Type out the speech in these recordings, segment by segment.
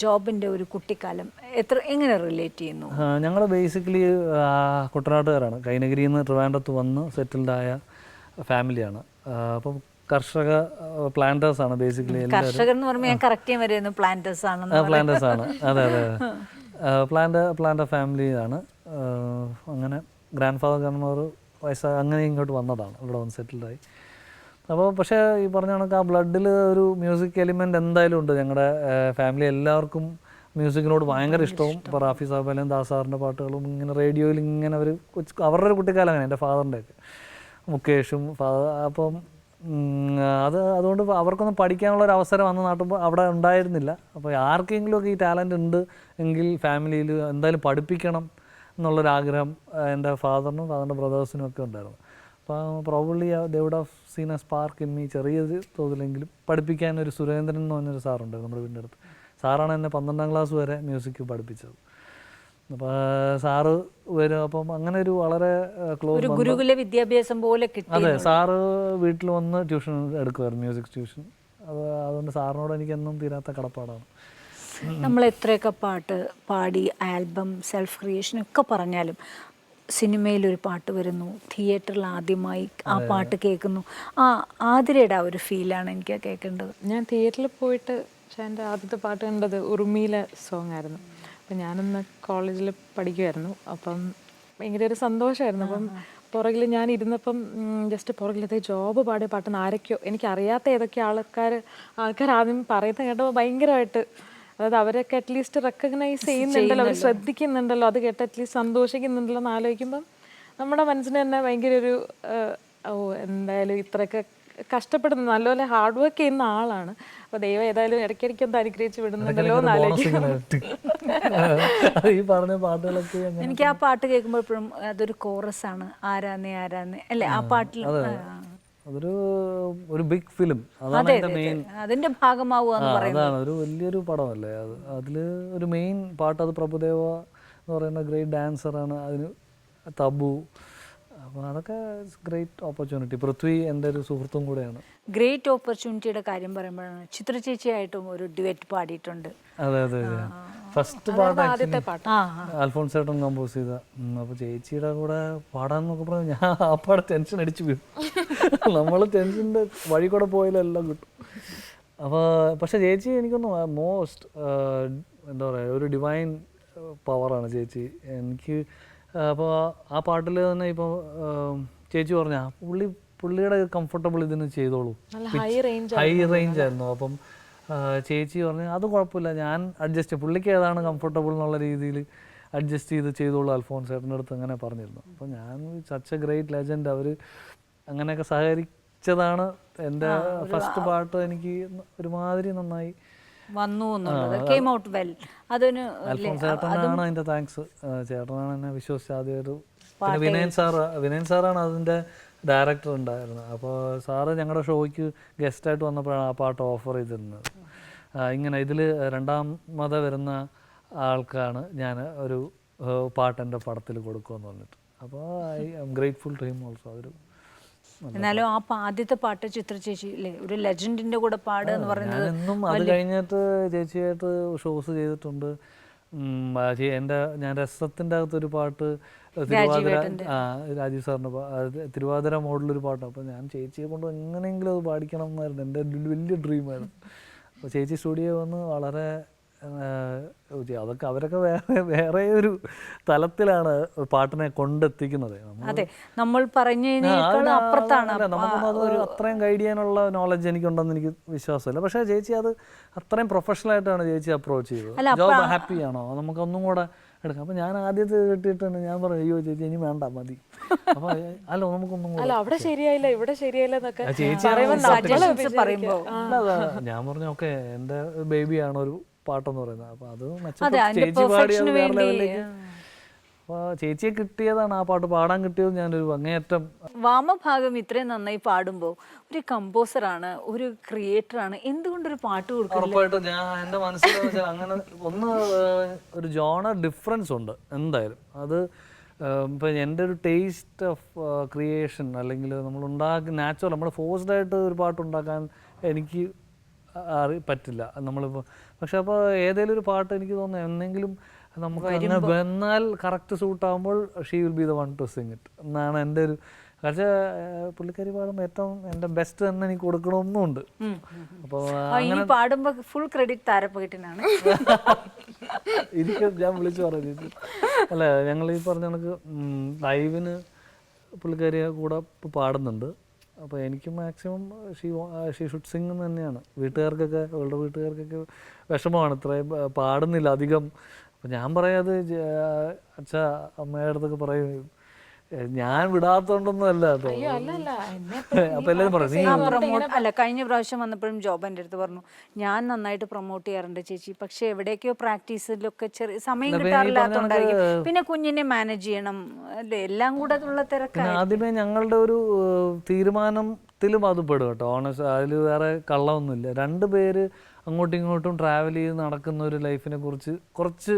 ജോബിൻ്റെ ഒരു കുട്ടിക്കാലം എങ്ങനെ റിലേറ്റ് ചെയ്യുന്നു? ഞങ്ങൾ ബേസിക്കലി കുട്ടനാട്ടുകാരാണ്. കൈനഗിരിയിൽ നിന്ന് ട്രിവാൻഡ്രത്ത് വന്ന് സെറ്റിൽഡായ ഫാമിലിയാണ്. അപ്പം കർഷക പ്ലാന്റേഴ്സാണ് ബേസിക്കലി. കർഷകർ എന്ന് പറയുമ്പോൾ ഞാൻ കറക്റ്റ് ചെയ്യാൻ വരുന്നു, പ്ലാന്റേഴ്സ് ആണ്. പ്ലാന്റേഴ്സാണ്, അതെ അതെ. പ്ലാന്റർ ഫാമിലിയാണ്. അങ്ങനെ ഗ്രാൻഡ് ഫാദർ അങ്ങനെ ഇങ്ങോട്ട് വന്നതാണ്, ഇവിടെ വന്ന് സെറ്റിൽഡായി. അപ്പോൾ പക്ഷേ ഈ പറഞ്ഞ കണക്ക് ആ ബ്ലഡിൽ ഒരു മ്യൂസിക് എലിമെൻ്റ് എന്തായാലും ഉണ്ട്. ഞങ്ങളുടെ ഫാമിലി എല്ലാവർക്കും മ്യൂസിക്കിനോട് ഭയങ്കര ഇഷ്ടവും. ഇപ്പോൾ റാഫി സാബാലും ദാസാറിൻ്റെ പാട്ടുകളും ഇങ്ങനെ റേഡിയോയിൽ ഇങ്ങനെ അവരുടെ ഒരു കുട്ടിക്കാലം അങ്ങനെ, എൻ്റെ ഫാദറിൻ്റെയൊക്കെ മുകേഷും അപ്പം അതുകൊണ്ട് അവർക്കൊന്നും പഠിക്കാനുള്ളൊരു അവസരം അന്ന് നാട്ടുമ്പോൾ അവിടെ ഉണ്ടായിരുന്നില്ല. അപ്പോൾ ആർക്കെങ്കിലുമൊക്കെ ഈ ടാലൻ്റ് ഉണ്ട് എങ്കിൽ ഫാമിലിയിൽ എന്തായാലും പഠിപ്പിക്കണം എന്നുള്ളൊരാഗ്രഹം എൻ്റെ ഫാദറിനും ഫാദറിൻ്റെ ബ്രദേഴ്സിനും ഒക്കെ ഉണ്ടായിരുന്നു. അപ്പോൾ probably they would have seen a spark in me, ചെറിയൊരു തോതിലെങ്കിലും പഠിപ്പിക്കാനൊരു സുരേന്ദ്രൻ എന്ന് പറഞ്ഞൊരു സാറുണ്ടായിരുന്നു നമ്മുടെ വീടിൻ്റെ അടുത്ത്. സാറാണ് എന്നെ 12ാം ക്ലാസ് വരെ മ്യൂസിക് പഠിപ്പിച്ചത്. അപ്പോൾ സാറ് വരും. അപ്പം അങ്ങനെ ഒരു വളരെ ക്ലോസ് ഗുരുകുല വിദ്യാഭ്യാസം പോലെ കിട്ടി. അതെ, സാറ് വീട്ടിൽ വന്ന് ട്യൂഷൻ എടുക്കുമായിരുന്നു, മ്യൂസിക് ട്യൂഷൻ. അതുകൊണ്ട് സാറിനോട് എനിക്ക് എന്നും തീരാത്ത കടപ്പാടാണ്. നമ്മൾ എത്രയൊക്കെ പാട്ട് പാടി ആൽബം സെൽഫ് ക്രിയേഷനൊക്കെ പറഞ്ഞാലും സിനിമയിലൊരു പാട്ട് വരുന്നു, തിയേറ്ററിൽ ആദ്യമായി ആ പാട്ട് കേൾക്കുന്നു, ആതിരയുടെ ആ ഒരു ഫീലാണ് എനിക്ക് കേൾക്കേണ്ടത്. ഞാൻ തിയേറ്ററിൽ പോയിട്ട് എൻ്റെ ആദ്യത്തെ പാട്ട് കണ്ടത് ഉറുമിയിലെ സോങ് ആയിരുന്നു. അപ്പം ഞാനന്ന് കോളേജിൽ പഠിക്കുമായിരുന്നു. അപ്പം ഭയങ്കര ഒരു സന്തോഷമായിരുന്നു. അപ്പം പുറകിൽ ഞാൻ ഇരുന്നപ്പം ജസ്റ്റ് പുറകിലത്തെ ജോബ് പാടിയ പാട്ടെന്ന് ആരൊക്കെയോ, എനിക്കറിയാത്ത ഏതൊക്കെ ആൾക്കാർ ആദ്യം പറയുന്നത് കേട്ടപ്പോൾ ഭയങ്കരമായിട്ട്, അതായത് അവരൊക്കെ അറ്റ്ലീസ്റ്റ് റെക്കഗ്നൈസ് ചെയ്യുന്നുണ്ടല്ലോ, അവർ ശ്രദ്ധിക്കുന്നുണ്ടല്ലോ, അത് കേട്ട് അറ്റ്ലീസ്റ്റ് സന്തോഷിക്കുന്നുണ്ടല്ലോ എന്ന് ആലോചിക്കുമ്പം നമ്മുടെ മനസ്സിന് തന്നെ ഭയങ്കര ഒരു എന്തായാലും ഇത്രയൊക്കെ കഷ്ടപ്പെടുന്ന നല്ലപോലെ ഹാർഡ് വർക്ക് ചെയ്യുന്ന ആളാണ്. അപ്പോൾ ദൈവം ഏതായാലും ഇടയ്ക്കിടയ്ക്ക് ഒന്ന് അനുഗ്രഹിച്ച് വിടുന്നുണ്ടല്ലോ എന്ന് ആലോചിക്കും. എനിക്ക് ആ പാട്ട് കേൾക്കുമ്പോഴപ്പോഴും അതൊരു കോറസ് ആണ്, ആരാന്നേ അല്ലേ ആ പാട്ടിൽ. ഒരു ബിഗ് ഫിലിം, അതാണ് അതിന്റെ ഭാഗമാവുക. അതാണ് ഒരു വലിയൊരു പടമല്ലേ അത്. അതിൽ ഒരു മെയിൻ പാട്ട് അത് പ്രഭുദേവ എന്ന് പറയുന്ന ഗ്രേറ്റ് ഡാൻസറാണ്. അതിന് തബു. അപ്പോൾ അതൊക്കെ ഗ്രേറ്റ് ഓപ്പർച്യൂണിറ്റി. പൃഥ്വി എൻ്റെ ഒരു സുഹൃത്തും കൂടെയാണ്. ഗ്രേറ്റ് ഓപ്പർച്യൂണിറ്റിയുടെ കാര്യം പറയുമ്പോഴാണ് ചിത്ര ചേച്ചിയായിട്ടും ഒരു ഡ്യുവറ്റ് പാടിയിട്ടുണ്ട്. അതെ അതെ അതെ. ഫസ്റ്റ് പാട്ട് അൽഫോൺസ് ചേട്ടൻ കമ്പോസ് ചെയ്ത. അപ്പോൾ ചേച്ചിയുടെ കൂടെ പാടാന്നൊക്കെ പറഞ്ഞാൽ ഞാൻ ആ പാടെ ടെൻഷൻ അടിച്ചു വീഴും. നമ്മൾ ടെൻഷൻ്റെ വഴി കൂടെ പോയാലും എല്ലാം കിട്ടും. അപ്പോൾ പക്ഷേ ചേച്ചി എനിക്കൊന്ന് മോസ്റ്റ് എന്താ പറയുക, ഒരു ഡിവൈൻ പവറാണ് ചേച്ചി എനിക്ക്. അപ്പോൾ ആ പാട്ടിൽ തന്നെ ഇപ്പോൾ ചേച്ചി പറഞ്ഞാൽ പുള്ളിയുടെ കംഫർട്ടബിൾ ഇതിന് ചെയ്തോളൂ, ഹൈ റേഞ്ച് ആയിരുന്നു. അപ്പം ചേച്ചി പറഞ്ഞു അത് കുഴപ്പമില്ല, ഞാൻ അഡ്ജസ്റ്റ്, പുള്ളിക്ക് ഏതാണ് കംഫർട്ടബിൾ എന്നുള്ള രീതിയിൽ അഡ്ജസ്റ്റ് ചെയ്തോളൂ അൽഫോൺസ് ചേട്ടൻ്റെ അടുത്ത് അങ്ങനെ പറഞ്ഞിരുന്നു. അപ്പോൾ ഞാൻ സച്ച് എ ഗ്രേറ്റ് ലെജൻഡ്, അവർ അങ്ങനെയൊക്കെ സഹകരിച്ചതാണ്. എൻ്റെ ഫസ്റ്റ് പാട്ട് എനിക്ക് ഒരുമാതിരി നന്നായി വന്നു എന്നുള്ളത്. അൽഫോൺസ് ചേട്ടനാണ് അതിൻ്റെ താങ്ക്സ്. ചേട്ടനാണ് എന്നെ വിശ്വസിച്ച് ആദ്യം ഒരു, പിന്നെ വിനയൻ സാറാണ് അതിൻ്റെ ഡയറക്ടർ ഉണ്ടായിരുന്നത്. അപ്പോൾ സാറ് ഞങ്ങളുടെ ഷോയ്ക്ക് ഗസ്റ്റായിട്ട് വന്നപ്പോഴാണ് ആ പാട്ട് ഓഫർ ചെയ്തിരുന്നത്. ഇങ്ങനെ ഇതിൽ രണ്ടാമത് വരുന്ന ആൾക്കാണ് ഞാൻ ഒരു പാട്ട് എൻ്റെ പടത്തിൽ കൊടുക്കുമെന്ന് പറഞ്ഞിട്ട്. അപ്പോൾ I am grateful to him also. അതൊരു എന്നാലും ആ ആദ്യത്തെ പാട്ട് ചിത്ര ചേച്ചി അല്ലേ ഒരു ലെജൻഡിന്റെ കൂടെ പാടുക എന്ന് പറയുന്നത്. എന്നും അത് കഴിഞ്ഞിട്ട് ചേച്ചിയായിട്ട് ഷോസ് ചെയ്തിട്ടുണ്ട്. ഞാൻ രസത്തിൻ്റെ അകത്തൊരു പാട്ട് രാജീവ് സാറിൻ്റെ തിരുവാതിര മോഡലൊരു പാട്ട്. അപ്പോൾ ഞാൻ ചേച്ചിയെ കൊണ്ട് എങ്ങനെയെങ്കിലും അത് പാടിക്കണം എന്നായിരുന്നു എൻ്റെ വലിയ ഡ്രീമായിരുന്നു. അപ്പോൾ ചേച്ചി സ്റ്റുഡിയോ വന്ന് വളരെ അതൊക്കെ അവരൊക്കെ വേറെ ഒരു തലത്തിലാണ് പാട്ടിനെ കൊണ്ടെത്തിക്കുന്നത്. നമുക്കൊന്നത് അത്രയും ഗൈഡ് ചെയ്യാനുള്ള നോളജ് എനിക്കുണ്ടെന്ന് എനിക്ക് വിശ്വാസമില്ല. പക്ഷേ ചേച്ചി അത് അത്രയും പ്രൊഫഷണലായിട്ടാണ് ചേച്ചി അപ്രോച്ച് ചെയ്തത്. ജോബ് ഹാപ്പിയാണോ, നമുക്കൊന്നും കൂടെ എടുക്കാം. അപ്പോൾ ഞാൻ ആദ്യത്തെ കിട്ടിയിട്ടുണ്ട്, ഞാൻ പറഞ്ഞു അയ്യോ ചേച്ചി ഇനി വേണ്ട മതി. അപ്പോൾ അല്ല നമുക്കൊന്നും കൂടെ അവിടെ ശരിയായില്ല ഇവിടെ ശരിയായില്ല എന്നൊക്കെ ഞാൻ പറഞ്ഞു ഓക്കെ എൻ്റെ ബേബിയാണ് ഒരു പാട്ടെന്ന് പറയുന്നത്. അപ്പോൾ അത് ചേച്ചി പാടിയത് വേറെ ലെവലിലേക്ക്. അപ്പോൾ ചേച്ചിയെ കിട്ടിയതാണ് ആ പാട്ട് പാടാൻ കിട്ടിയത്. ഞാനൊരു അങ്ങേയറ്റം വാമഭാഗം ഇത്രയും നന്നായി പാടുമ്പോൾ ഒരു കമ്പോസറാണ്, ഒരു ക്രിയേറ്ററാണ്, എന്തുകൊണ്ടൊരു പാട്ട് കൊടുക്കും? ഉറപ്പായിട്ടും ഞാൻ എൻ്റെ മനസ്സിൽ അങ്ങനെ ഒന്ന് ഒരു ജോണർ ഡിഫറൻസ് ഉണ്ട് എന്തായാലും. അത് ഇപ്പം എൻ്റെ ഒരു ടേസ്റ്റ് ഓഫ് ക്രിയേഷൻ അല്ലെങ്കിൽ നമ്മൾ നാച്ചുറൽ നമ്മൾ ഫോഴ്സ്ഡായിട്ട് ഒരു പാട്ടുണ്ടാക്കാൻ എനിക്ക് പറ്റില്ല നമ്മളിപ്പോൾ. പക്ഷെ അപ്പോൾ ഏതെങ്കിലും ഒരു പാട്ട് എനിക്ക് തോന്നുന്നു എന്തെങ്കിലും നമുക്ക് അങ്ങനെ വന്നാൽ കറക്റ്റ് സൂട്ടാകുമ്പോൾ she will be the one to sing it എന്നാണ് എൻ്റെ ഒരു. പക്ഷേ പുള്ളിക്കാരി പാടുമ്പോൾ ഏറ്റവും എൻ്റെ ബെസ്റ്റ് തന്നെ എനിക്ക് കൊടുക്കണമെന്നുണ്ട്. അപ്പോൾ ഈ പാടുമ്പോൾ ഫുൾ ക്രെഡിറ്റ് താരപ്പകട്ടിനാണ്. എനിക്ക് ഞാൻ വിളിച്ചു പറഞ്ഞു അല്ല, ഞങ്ങൾ ഈ പറഞ്ഞ കണക്ക് ലൈവിന് പുള്ളിക്കാരി കൂടെ ഇപ്പോൾ പാടുന്നുണ്ട്. അപ്പോൾ എനിക്ക് മാക്സിമം ഷീ ഷുഡ് സിംഗ് എന്ന് തന്നെയാണ്. വീട്ടുകാർക്കൊക്കെ അവളുടെ വീട്ടുകാർക്കൊക്കെ വിഷമമാണ്, ഇത്രയും പാടുന്നില്ല അധികം. അപ്പം ഞാൻ പറയാത് അച്ഛാ അമ്മയുടെ അടുത്തൊക്കെ പറയും ഞാൻ വിടാത്തോണ്ടൊന്നും അല്ല കേട്ടോ. അപ്പം എല്ലാവരും പറഞ്ഞു അല്ല, കഴിഞ്ഞ പ്രാവശ്യം വന്നപ്പോഴും ജോബ് എൻ്റെ അടുത്ത് പറഞ്ഞു ഞാൻ നന്നായിട്ട് പ്രൊമോട്ട് ചെയ്യാറുണ്ട് ചേച്ചി, പക്ഷെ എവിടേക്കോ പ്രാക്ടീസിലൊക്കെ ചെറിയ സമയം കിട്ടാറില്ലാത്തോണ്ടായിരിക്കും, പിന്നെ കുഞ്ഞിനെ മാനേജ് ചെയ്യണം അല്ലേ, എല്ലാം കൂടെ ഉള്ള തിരക്കാണ്. ആദ്യമേ ഞങ്ങളുടെ ഒരു തീരുമാനത്തിലും അത് പെടും കേട്ടോ, ഓണസ്റ്റ്. അതിൽ വേറെ കള്ളമൊന്നുമില്ല. 2 പേര് അങ്ങോട്ടും ഇങ്ങോട്ടും ട്രാവൽ ചെയ്ത് നടക്കുന്ന ഒരു ലൈഫിനെ കുറിച്ച് കുറച്ച്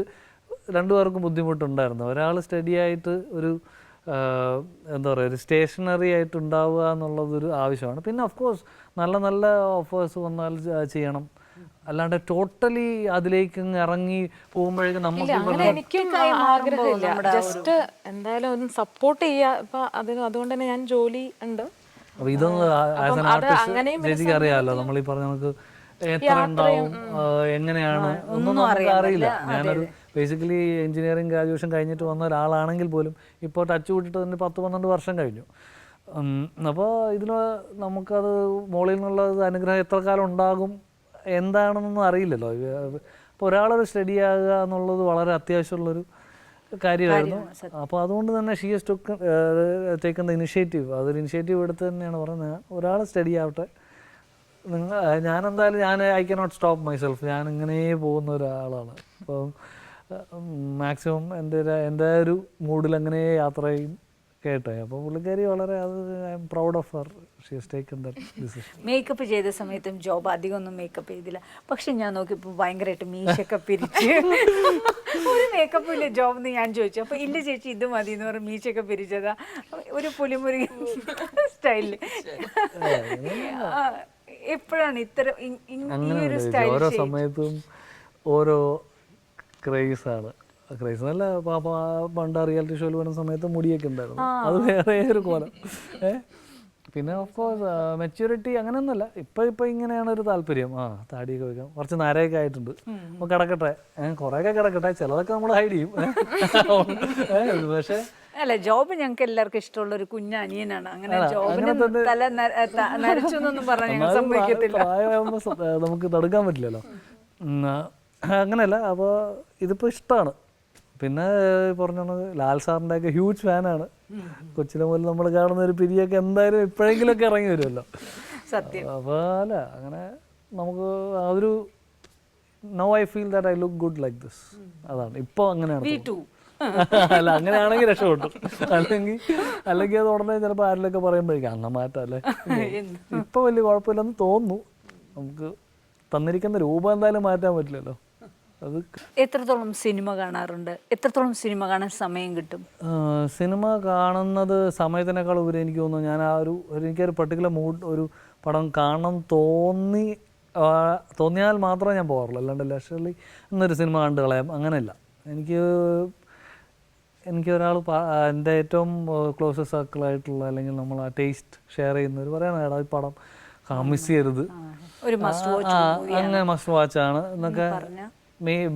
2 പേർക്കും ബുദ്ധിമുട്ടുണ്ടായിരുന്നു. ഒരാൾ സ്റ്റഡി ആയിട്ട് ഒരു എന്താ പറയുക, ഒരു സ്റ്റേഷനറി ആയിട്ട് ഉണ്ടാവുക എന്നുള്ളതൊരു ആവശ്യമാണ്. പിന്നെ ഓഫ് കോഴ്സ് നല്ല നല്ല ഓഫേഴ്സ് വന്നാൽ ചെയ്യണം. അല്ലാണ്ട് ടോട്ടലി അതിലേക്ക് ഇറങ്ങി പോകുമ്പോഴേക്കും നമുക്ക് എനിക്കും ആഗ്രഹമില്ല. ജസ്റ്റ് എന്തായാലും ഒന്ന് സപ്പോർട്ട് ചെയ്യുക. ഇപ്പം അതുകൊണ്ട് തന്നെ ഞാൻ ജോലി ഉണ്ട്. അപ്പോൾ ഇതൊന്നും ആസ് ആൻ ആർട്ടിസ്റ്റ് ചേച്ചിക്ക് അറിയാമല്ലോ, നമ്മൾ ഈ പറഞ്ഞ നമുക്ക് എത്ര ഉണ്ടാവും എങ്ങനെയാണ് ഒന്നും നമുക്ക് അറിയില്ല. ഞാനൊരു ബേസിക്കലി എഞ്ചിനീയറിംഗ് ഗ്രാജുവേഷൻ കഴിഞ്ഞിട്ട് വന്ന ഒരാളാണെങ്കിൽ പോലും ഇപ്പോൾ ടച്ച് വിട്ടിട്ട് തന്നെ 10-12 വർഷം കഴിഞ്ഞു. അപ്പോൾ ഇതിൽ നമുക്കത് മുകളിൽ നിന്നുള്ള അനുഗ്രഹം എത്ര കാലം ഉണ്ടാകും എന്താണെന്നൊന്നും അറിയില്ലല്ലോ. അപ്പോൾ ഒരാളൊരു സ്റ്റഡി ആകുക എന്നുള്ളത് വളരെ അത്യാവശ്യമുള്ളൊരു കാര്യമായിരുന്നു. അപ്പോൾ അതുകൊണ്ട് തന്നെ she has taken the initiative. അതൊരു ഇനിഷ്യേറ്റീവ് എടുത്ത് തന്നെയാണ് പറയുന്നത്, ഒരാൾ സ്റ്റഡി ആവട്ടെ. ഞാനെന്തായാലും ഐ കനോട്ട് സ്റ്റോപ്പ് മൈസെൽഫ്. ഞാൻ ഇങ്ങനെ പോകുന്ന ഒരാളാണ്. അപ്പം മാക്സിമം എൻ്റെ ഒരു മൂഡിൽ അങ്ങനെ യാത്ര ചെയ്യും കേട്ടെ. അപ്പോൾ പുള്ളിക്കാരി വളരെ I am proud of her. She has taken that decision. Makeup ചെയ്ത സമയത്തും ജോബ് അധികം ഒന്നും മേക്കപ്പ് ചെയ്തില്ല. പക്ഷെ ഞാൻ നോക്കിയപ്പോൾ ഭയങ്കരമായിട്ട് മീശയൊക്കെ പിരിച്ച് ഒരു മേക്കപ്പ് ഇല്ല ജോബ് എന്ന് ഞാൻ ചോദിച്ചു. അപ്പോൾ ഇല്ല ചേച്ചി ഇത് മതി എന്ന് പറഞ്ഞ് മീശയൊക്കെ പിരിച്ചതാ, ഒരു പുലിമുരുകൻ സ്റ്റൈലിൽ. എപ്പോഴാണ് ഇത്തരം ഈ സ്റ്റൈൽ? ഓരോ സമയത്തും ഓരോ ക്രേസാണ്. ക്രേസ് നല്ല പണ്ട് റിയാലിറ്റി ഷോയിൽ വരുന്ന സമയത്ത് മുടിയൊക്കെ ഉണ്ടായിരുന്നു, അത് വേറെ ഒരു കോലം. പിന്നെ ഓഫ് കോഴ്സ് മെച്യൂരിറ്റി അങ്ങനെയൊന്നുമല്ല. ഇപ്പം ഇങ്ങനെയാണ് ഒരു താല്പര്യം. താടിയൊക്കെ വെക്കാം, കുറച്ച് നരയൊക്കെ ആയിട്ടുണ്ട്, അപ്പോൾ കിടക്കട്ടെ, കുറേയൊക്കെ കിടക്കട്ടെ, ചിലതൊക്കെ നമ്മൾ ഹൈഡ് ചെയ്യും. പക്ഷേ അല്ല, ജോബ് ഞങ്ങൾക്ക് എല്ലാവർക്കും ഇഷ്ടമുള്ള ഒരു കുഞ്ഞനിയനാണ്. അങ്ങനെ ജോബിന് തല നരച്ചു എന്നൊന്നും പറഞ്ഞാൽ ഞങ്ങൾ സമ്മതിക്കത്തില്ല. പ്രായമാകുമ്പോൾ നമുക്ക് തടുക്കാൻ പറ്റില്ലല്ലോ. അങ്ങനെയല്ല. അപ്പോൾ ഇതിപ്പോൾ ഇഷ്ടമാണ്. പിന്നെ പറഞ്ഞോണ്ട് ലാൽ സാറിൻ്റെ ഒക്കെ ഹ്യൂജ് ഫാനാണ്. കൊച്ചിലെ മുതൽ നമ്മൾ കാണുന്ന ഒരു പിരിയൊക്കെ എന്തായാലും എപ്പോഴെങ്കിലുമൊക്കെ ഇറങ്ങി വരുമല്ലോ. സത്യം. അപ്പോൾ അല്ല, അങ്ങനെ നമുക്ക് അതൊരു no I feel that I look good like this. അതാണ് ഇപ്പോൾ അങ്ങനെയാണ്. അല്ല, അങ്ങനെയാണെങ്കിൽ രക്ഷപ്പെട്ടു. അല്ലെങ്കിൽ അത് ഉടനെ ചിലപ്പോൾ ആരിലൊക്കെ പറയുമ്പോഴേക്കും അന്ന മാറ്റം അല്ലേ. ഇപ്പോൾ വലിയ കുഴപ്പമില്ലെന്ന് തോന്നുന്നു. നമുക്ക് തന്നിരിക്കുന്ന രൂപം എന്തായാലും മാറ്റാൻ പറ്റില്ലല്ലോ. അത് എത്രത്തോളം സിനിമ കാണാറുണ്ട്? എത്രത്തോളം സിനിമ കാണാൻ സമയം കിട്ടും? സിനിമ കാണുന്നത് സമയത്തിനേക്കാൾ ഉപരി എനിക്ക് തോന്നുന്നു ഞാൻ എനിക്കൊരു പർട്ടിക്കുലർ ഒരു പടം കാണണം തോന്നിയാൽ മാത്രമേ ഞാൻ പോകാറുള്ളൂ. അല്ലാണ്ട് ലക്ഷറി എന്നൊരു സിനിമ കണ്ടു കളയാം അങ്ങനെയല്ല. എനിക്ക് ഒരാൾ എൻ്റെ ഏറ്റവും ക്ലോസസ്റ്റ് സർക്കിളായിട്ടുള്ള അല്ലെങ്കിൽ നമ്മൾ ആ ടേസ്റ്റ് ഷെയർ ചെയ്യുന്നവർ പറയണ ഈ പടം മിസ് ചെയ്യരുത്, അങ്ങനെ മസ്റ്റ് വാച്ചാണ് എന്നൊക്കെ.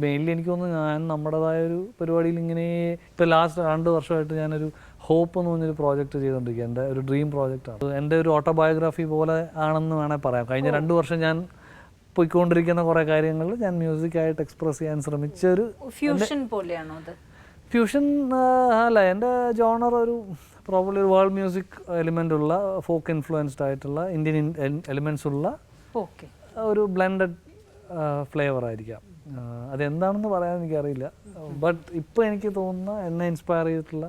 മെയിൻലി എനിക്ക് തോന്നുന്നു ഞാൻ നമ്മുടേതായ ഒരു പരിപാടിയിൽ ഇങ്ങനെ ഇപ്പോൾ ലാസ്റ്റ് 2 വർഷമായിട്ട് ഞാനൊരു ഹോപ്പ് എന്ന് പറഞ്ഞൊരു പ്രോജക്റ്റ് ചെയ്തുകൊണ്ടിരിക്കുക. എൻ്റെ ഒരു ഡ്രീം പ്രോജക്റ്റാണ്. എൻ്റെ ഒരു ഓട്ടോബയോഗ്രഫി പോലെ ആണെന്ന് വേണേൽ പറയാം. കഴിഞ്ഞ 2 വർഷം ഞാൻ പോയിക്കൊണ്ടിരിക്കുന്ന കുറേ കാര്യങ്ങൾ ഞാൻ മ്യൂസിക്കായിട്ട് എക്സ്പ്രസ് ചെയ്യാൻ ശ്രമിച്ചൊരു ഫ്യൂഷൻ പോലെയാണോ അത്? ഫ്യൂഷൻ അല്ല, എൻ്റെ ജോണർ ഒരു പ്രോബ്ലി ഒരു വേൾഡ് മ്യൂസിക് എലിമെൻ്റ് ഉള്ള, ഫോക്ക് ഇൻഫ്ലുവൻസ്ഡ് ആയിട്ടുള്ള, ഇന്ത്യൻ എലിമെൻറ്റ്സ് ഉള്ള ഒരു ബ്ലെൻഡഡ് ഫ്ലേവർ ആയിരിക്കാം. അതെന്താണെന്ന് പറയാൻ എനിക്കറിയില്ല. ബട്ട് ഇപ്പോൾ എനിക്ക് തോന്നുന്ന എന്നെ ഇൻസ്പയർ ചെയ്തിട്ടുള്ള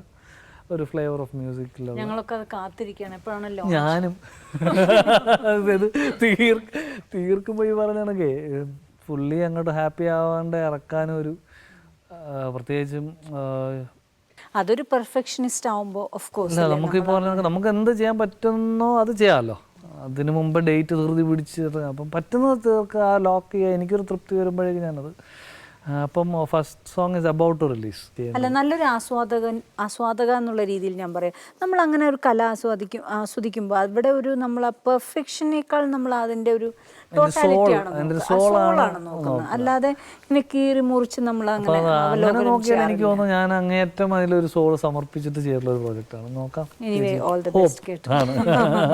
ഒരു ഫ്ലേവർ ഓഫ് മ്യൂസിക്കിൽ ഞാനും അത് തീർക്കുമ്പോൾ ഈ പറഞ്ഞാണൊക്കെ ഫുള്ളി അങ്ങോട്ട് ഹാപ്പി ആവാണ്ട് ഇറക്കാനും ഒരു പ്രത്യേകിച്ചും അതൊരു പെർഫെക്ഷനിസ്റ്റ് ആവുമ്പോൾ ഓഫ് കോഴ്സ് നമുക്കിപ്പോൾ പറഞ്ഞാൽ നമുക്ക് എന്ത് ചെയ്യാൻ പറ്റുന്നോ അത് ചെയ്യാമല്ലോ. അതിന് മുമ്പ് ഡേറ്റ് ധൃതി പിടിച്ചിട്ട് അപ്പം പറ്റുന്നത് തീർക്ക് ആ ലോക്ക് ചെയ്യുക. എനിക്കൊരു തൃപ്തി വരുമ്പോഴേക്കും ഞാനത് അപ്പം first song is about to release. അല്ല, നല്ലൊരു ആസ്വാദക എന്നുള്ള രീതിയിൽ ഞാൻ പറയാം, നമ്മൾ അങ്ങനെ ഒരു കല ആസ്വദിക്കുമ്പോൾ അവിടെ ഒരു നമ്മൾ ആ പെർഫെക്ഷനേക്കാൾ നമ്മൾ അതിൻ്റെ ഒരു ടോട്ടാലിറ്റിയാണ് നോക്കുന്നത്, അല്ലാതെ ഇങ്ങനെ കീറി മുറിച്ച് നമ്മൾ അങ്ങനെ നോക്കിയാൽ എനിക്ക് തോന്നുന്നു ഞാൻ അങ്ങേയറ്റം അതിലൊരു സോൾ സമർപ്പിച്ചിട്ട് ചെയ്തിട്ടുള്ള ഒരു പ്രോജക്റ്റാണ്. നോക്കാം. ഓൾ ദി ബെസ്റ്റ് കേട്ടോ.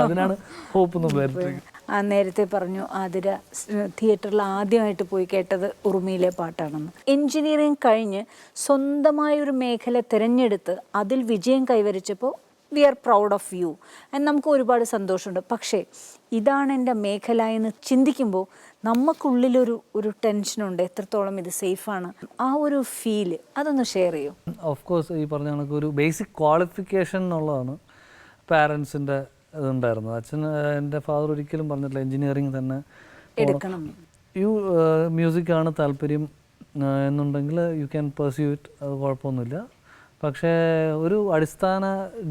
അതിനാണ് ഹോപ്പ് എന്ന് പേരിട്ടിരിക്കുന്നത്. നേരത്തെ പറഞ്ഞു ആതിര തിയേറ്ററിൽ ആദ്യമായിട്ട് പോയി കേട്ടത് ഉറുമിയിലെ പാട്ടാണെന്ന്. എൻജിനീയറിംഗ് കഴിഞ്ഞ് സ്വന്തമായൊരു മേഖല തിരഞ്ഞെടുത്ത് അതിൽ വിജയം കൈവരിച്ചപ്പോൾ we are proud of you എന്ന് നമുക്ക് ഒരുപാട് സന്തോഷമുണ്ട്. പക്ഷേ ഇതാണ് എൻ്റെ മേഖല എന്ന് ചിന്തിക്കുമ്പോൾ നമുക്കുള്ളിലൊരു ടെൻഷനുണ്ട്, എത്രത്തോളം ഇത് സേഫാണ്, ആ ഒരു ഫീല് അതൊന്ന് ഷെയർ ചെയ്യൂ. ഓഫ് കോഴ്സ് ഈ പറഞ്ഞ കണക്ക് ഒരു ബേസിക് ക്വാളിഫിക്കേഷൻ എന്നുള്ളതാണ് പാരൻസിൻ്റെ ഇതുണ്ടായിരുന്നു. അച്ഛൻ, എൻ്റെ ഫാദർ ഒരിക്കലും പറഞ്ഞിട്ടില്ല എൻജിനീയറിങ് തന്നെ എടുക്കണം, മ്യൂസിക്കാണ് താല്പര്യം എന്നുണ്ടെങ്കിൽ യു ക്യാൻ പെർസ്യൂ ഇറ്റ്, അത് കുഴപ്പമൊന്നുമില്ല. പക്ഷേ ഒരു അടിസ്ഥാന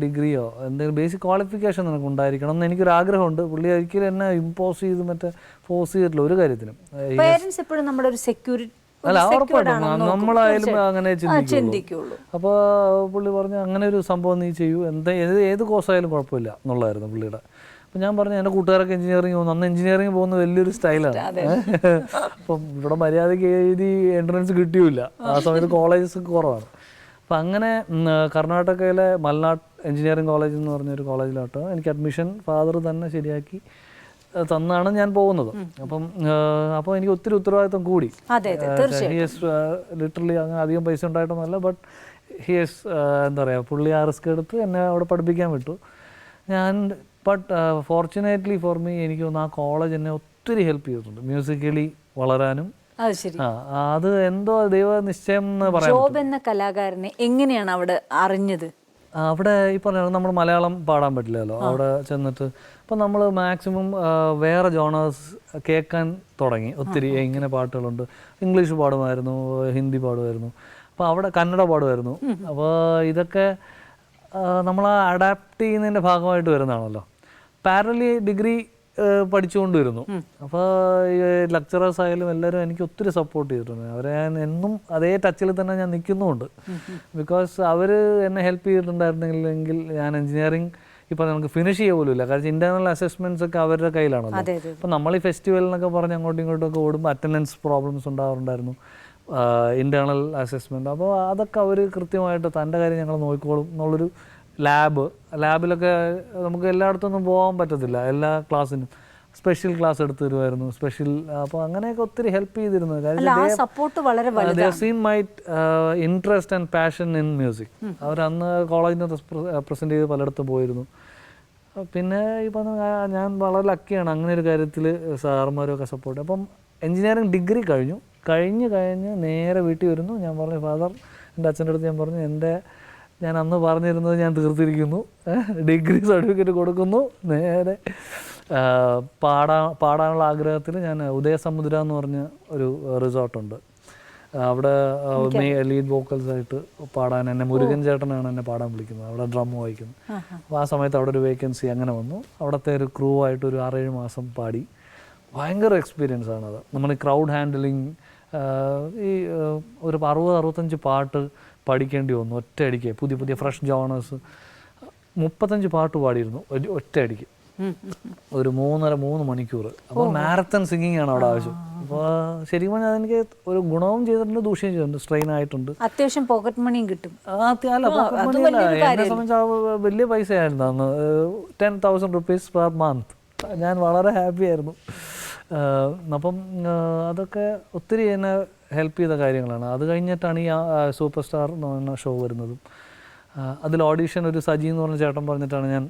ഡിഗ്രിയോ എന്തെങ്കിലും ബേസിക് ക്വാളിഫിക്കേഷൻ നിനക്ക് ഉണ്ടായിരിക്കണം എന്ന് എനിക്കൊരാഗ്രഹമുണ്ട്. പുള്ളി ഒരിക്കലും എന്നെ ഇമ്പോസ് ചെയ്ത് ഫോഴ്സ് ചെയ്തിട്ടില്ല ഒരു കാര്യത്തിനും. പേരൻസ് എപ്പോഴും നമ്മുടെ ഒരു സെക്യൂരിറ്റി അല്ല, ഉറപ്പായിട്ടും നമ്മളായാലും അങ്ങനെ ചിന്തിക്കുള്ളൂ. അപ്പോൾ പുള്ളി പറഞ്ഞു അങ്ങനെ ഒരു സംഭവം നീ ചെയ്യൂ, ഏത് കോഴ്സായാലും കുഴപ്പമില്ല എന്നുള്ളതായിരുന്നു പുള്ളിയുടെ. അപ്പം ഞാൻ പറഞ്ഞു എൻ്റെ കൂട്ടുകാരൊക്കെ എഞ്ചിനീയറിംഗ് പോകുന്നു, അന്ന് എഞ്ചിനീയറിംഗ് പോകുന്ന വലിയൊരു സ്റ്റൈലാണ്. അപ്പം ഇവിടെ മര്യാദയ്ക്ക് എഴുതി എൻട്രൻസ് കിട്ടിയില്ല, ആ സമയത്ത് കോളേജസ് കുറവാണ്. അപ്പം അങ്ങനെ കർണാടകയിലെ മൽനാട് എഞ്ചിനീയറിംഗ് കോളേജ് എന്ന് പറഞ്ഞൊരു കോളേജിലോട്ട് എനിക്ക് അഡ്മിഷൻ ഫാദർ തന്നെ ശരിയാക്കി തന്നാണ് ഞാൻ പോകുന്നത്. അപ്പോൾ എനിക്ക് ഒത്തിരി ഉത്തരവാദിത്വം കൂടി. ലിറ്ററലി അങ്ങനെ അധികം പൈസ ഉണ്ടായിട്ടൊന്നുമല്ല, ബട്ട് ഹിയസ് എന്താ പറയുക, പുള്ളി ആ റിസ്ക് എടുത്ത് എന്നെ അവിടെ പഠിപ്പിക്കാൻ വിട്ടു. ബട്ട് ഫോർച്ചുനേറ്റ്ലി ഫോർ മീ എനിക്ക് തോന്നുന്നു ആ കോളേജ് എന്നെ ഒത്തിരി ഹെൽപ്പ് ചെയ്തിട്ടുണ്ട് മ്യൂസിക്കലി വളരാനും. അത് എന്തോ ദൈവ നിശ്ചയം എന്ന് പറയാം. ജോബ് എന്ന കലാകാരനെ എങ്ങനെയാണ് അവിടെ അറിഞ്ഞത്? അവിടെ ഈ പറഞ്ഞ നമ്മൾ മലയാളം പാടാൻ പറ്റില്ലല്ലോ അവിടെ ചെന്നിട്ട്. അപ്പം നമ്മൾ മാക്സിമം വേറെ ജോണേഴ്സ് കേൾക്കാൻ തുടങ്ങി. ഒത്തിരി ഇങ്ങനെ പാട്ടുകളുണ്ട്, ഇംഗ്ലീഷ് പാടുമായിരുന്നു, ഹിന്ദി പാടുമായിരുന്നു, അപ്പോൾ അവിടെ കന്നഡ പാടുമായിരുന്നു. അപ്പോൾ ഇതൊക്കെ നമ്മൾ അഡാപ്റ്റ് ചെയ്യുന്നതിൻ്റെ ഭാഗമായിട്ട് വരുന്നതാണല്ലോ. പാരലി ഡിഗ്രി പഠിച്ചുകൊണ്ടിരുന്നു. അപ്പോൾ ഈ ലെക്ചറേഴ്സ് ആയാലും എല്ലാവരും എനിക്ക് ഒത്തിരി സപ്പോർട്ട് ചെയ്തിട്ടുണ്ട്. അവരെ ഞാൻ എന്നും അതേ ടച്ചിൽ തന്നെ ഞാൻ നിൽക്കുന്നുമുണ്ട്. ബിക്കോസ് അവർ എന്നെ ഹെൽപ്പ് ചെയ്തിട്ടുണ്ടായിരുന്നെങ്കിൽ ഞാൻ എഞ്ചിനീയറിംഗ് ഇപ്പം നമുക്ക് ഫിനിഷ് ചെയ്യുക പോലും ഇല്ല. കാരണം ഇൻറ്റേർണൽ അസസ്മെൻറ്റ്സ് ഒക്കെ അവരുടെ കയ്യിലാണല്ലോ. അപ്പം നമ്മൾ ഈ ഫെസ്റ്റിവലിനൊക്കെ പറഞ്ഞ് അങ്ങോട്ടും ഇങ്ങോട്ടും ഓടുമ്പോൾ അറ്റൻഡൻസ് പ്രോബ്ലംസ് ഉണ്ടാവാറുണ്ടായിരുന്നു, ഇൻറ്റേർണൽ അസസ്മെൻറ്റ്. അപ്പോൾ അതൊക്കെ അവർ കൃത്യമായിട്ട് തൻ്റെ കാര്യം ഞങ്ങൾ നോക്കിക്കോളും എന്നുള്ളൊരു ലാബിലൊക്കെ നമുക്ക് എല്ലായിടത്തൊന്നും പോകാൻ പറ്റത്തില്ല. എല്ലാ ക്ലാസ്സിനും സ്പെഷ്യൽ ക്ലാസ് എടുത്തു തരുമായിരുന്നു, സ്പെഷ്യൽ. അപ്പോൾ അങ്ങനെയൊക്കെ ഒത്തിരി ഹെൽപ്പ് ചെയ്തിരുന്നു. Seen my interest and passion in music. അവർ അന്ന് കോളേജിന് റെപ്രസെൻ്റ് ചെയ്ത് പലയിടത്തും പോയിരുന്നു. പിന്നെ ഈ പറഞ്ഞ ഞാൻ വളരെ ലക്കിയാണ് അങ്ങനെ ഒരു കാര്യത്തിൽ സാറുമാരൊക്കെ സപ്പോർട്ട്. അപ്പം എൻജിനീയറിംഗ് ഡിഗ്രി കഴിഞ്ഞ് നേരെ വീട്ടിൽ വരുന്നു. ഞാൻ പറഞ്ഞു ഫാദർ, എൻ്റെ അച്ഛൻ്റെ അടുത്ത് ഞാൻ പറഞ്ഞു ഞാൻ അന്ന് പറഞ്ഞിരുന്നത് ഞാൻ തീർത്തിരിക്കുന്നു, ഡിഗ്രി സർട്ടിഫിക്കറ്റ് കൊടുക്കുന്നു. നേരെ പാടാനുള്ള ആഗ്രഹത്തിൽ ഞാൻ ഉദയസമുദ്ര എന്ന് പറഞ്ഞ ഒരു റിസോർട്ടുണ്ട്, അവിടെ ലീഡ് വോക്കൽസ് ആയിട്ട് പാടാൻ എന്നെ മുരുകൻ ചേട്ടനാണ് എന്നെ പാടാൻ വിളിക്കുന്നത്. അവിടെ ഡ്രം വായിക്കുന്നു. അപ്പോൾ ആ സമയത്ത് അവിടെ ഒരു വേക്കൻസി അങ്ങനെ വന്നു. അവിടുത്തെ ഒരു ക്രൂ ആയിട്ട് ഒരു 6-7 മാസം പാടി. ഭയങ്കര എക്സ്പീരിയൻസ് ആണത്. നമ്മൾ ഈ ക്രൗഡ് ഹാൻഡിലിങ്, ഈ ഒരു 60-65 പാട്ട് പഠിക്കേണ്ടി വന്നു ഒറ്റയടിക്ക്. പുതിയ ഫ്രഷ് ജോണേഴ്സ് 35 പാട്ട് പാടിയിരുന്നു ഒറ്റയടിക്ക്, ഒരു 3 മണിക്കൂർ. അപ്പോൾ മാരത്തൺ സിംഗിങ് ആണ് അവിടെ ആവശ്യം. അപ്പോൾ ശരിക്കും പറഞ്ഞാൽ അതെനിക്ക് ഒരു ഗുണവും ചെയ്തിട്ടുണ്ട്, ദൂഷ്യം ചെയ്തിട്ടുണ്ട്. സ്ട്രെയിൻ ആയിട്ടുണ്ട്. അത്യാവശ്യം പോക്കറ്റ് മണിയും കിട്ടും. എന്നെ സംബന്ധിച്ച് വലിയ പൈസയായിരുന്നു അന്ന്, 10,000 rupees പെർ മന്ത്. ഞാൻ വളരെ ഹാപ്പി ആയിരുന്നു. അപ്പം അതൊക്കെ ഒത്തിരി എന്നെ ഹെൽപ്പ് ചെയ്ത കാര്യങ്ങളാണ്. അത് കഴിഞ്ഞിട്ടാണ് ഈ സൂപ്പർ സ്റ്റാർ എന്ന് പറഞ്ഞ ഷോ വരുന്നതും. അതിൽ ഓഡീഷൻ ഒരു സജി എന്ന് പറഞ്ഞ ചേട്ടൻ പറഞ്ഞിട്ടാണ് ഞാൻ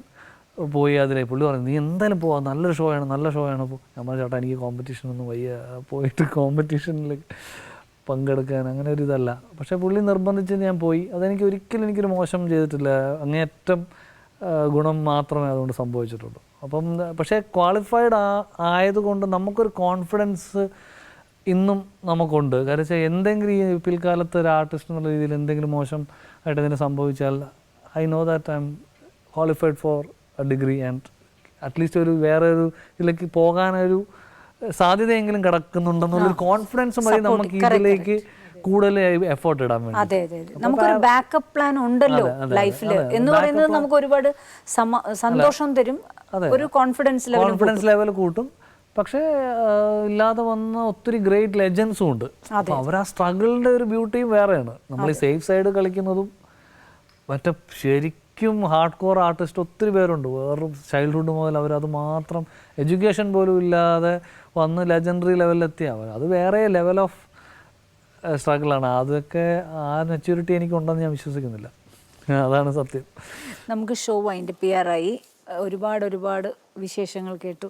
പോയി. അതിലെ പുള്ളി പറഞ്ഞു നീ എന്തായാലും പോവാം, നല്ലൊരു ഷോ ആണ്. അപ്പോൾ ഞാൻ പറഞ്ഞ ചേട്ടാ എനിക്ക് കോമ്പറ്റീഷനൊന്നും വയ്യ, പോയിട്ട് കോമ്പറ്റീഷനിൽ പങ്കെടുക്കാൻ അങ്ങനെ ഒരു ഇതല്ല. പക്ഷേ പുള്ളി നിർബന്ധിച്ച് ഞാൻ പോയി. അതെനിക്ക് ഒരിക്കലും എനിക്കൊരു മോശം ചെയ്തിട്ടില്ല, അങ്ങേയറ്റം ഗുണം മാത്രമേ അതുകൊണ്ട് സംഭവിച്ചിട്ടുള്ളൂ. അപ്പം പക്ഷേ ക്വാളിഫൈഡ് ആയതുകൊണ്ട് നമുക്കൊരു കോൺഫിഡൻസ് ഇന്നും നമുക്കുണ്ട്. കാരണം വെച്ചാൽ എന്തെങ്കിലും ഈ പിൽക്കാലത്ത് ഒരു ആർട്ടിസ്റ്റ് എന്നുള്ള രീതിയിൽ എന്തെങ്കിലും മോശം ആയിട്ട് ഇതിനെ സംഭവിച്ചാൽ I know that I M qualified four A degree and at least ഒരു വേറെ ഒരു ഇതിലേക്ക് പോകാനൊരു സാധ്യതയെങ്കിലും കിടക്കുന്നുണ്ടെന്നുള്ളൊരു കോൺഫിഡൻസ് മതി നമുക്ക് ഇതിലേക്ക് കൂടുതൽ എഫേർട്ട് ഇടാൻ വേണ്ടി. അതെ അതെ അതെ, നമുക്കൊരു ബാക്കപ്പ് പ്ലാൻ ഉണ്ടല്ലോ ലൈഫിൽ എന്ന് പറയുന്നത് നമുക്ക് ഒരുപാട് സന്തോഷം തരും, ഒരു കോൺഫിഡൻസ് ലെവൽ കൂട്ടും. പക്ഷേ ഇല്ലാതെ വന്ന ഒത്തിരി ഗ്രേറ്റ് ലെജൻസും ഉണ്ട്. അപ്പോൾ അവർ ആ സ്ട്രഗിളിൻ്റെ ഒരു ബ്യൂട്ടിയും വേറെയാണ്. നമ്മൾ ഈ സേഫ് സൈഡ് കളിക്കുന്നതും മറ്റേ ശരിക്കും ഹാർഡ് കോർ ആർട്ടിസ്റ്റ് ഒത്തിരി പേരുണ്ട്. വേറൊരു ചൈൽഡ്ഹുഡ് മുതൽ അവരത് മാത്രം എഡ്യൂക്കേഷൻ പോലും ഇല്ലാതെ വന്ന് ലെജൻഡറി ലെവലിലെത്തിയ അവർ, അത് വേറെ ലെവൽ ഓഫ് സ്ട്രഗിളാണ്. അതൊക്കെ ആ മെച്യൂരിറ്റി എനിക്കുണ്ടെന്ന് ഞാൻ വിശ്വസിക്കുന്നില്ല. അതാണ് സത്യം. നമുക്ക് ഷോ വൈൻഡപ്പ് ചെയ്യാറായി. ഒരുപാട് വിശേഷങ്ങൾ കേട്ടു.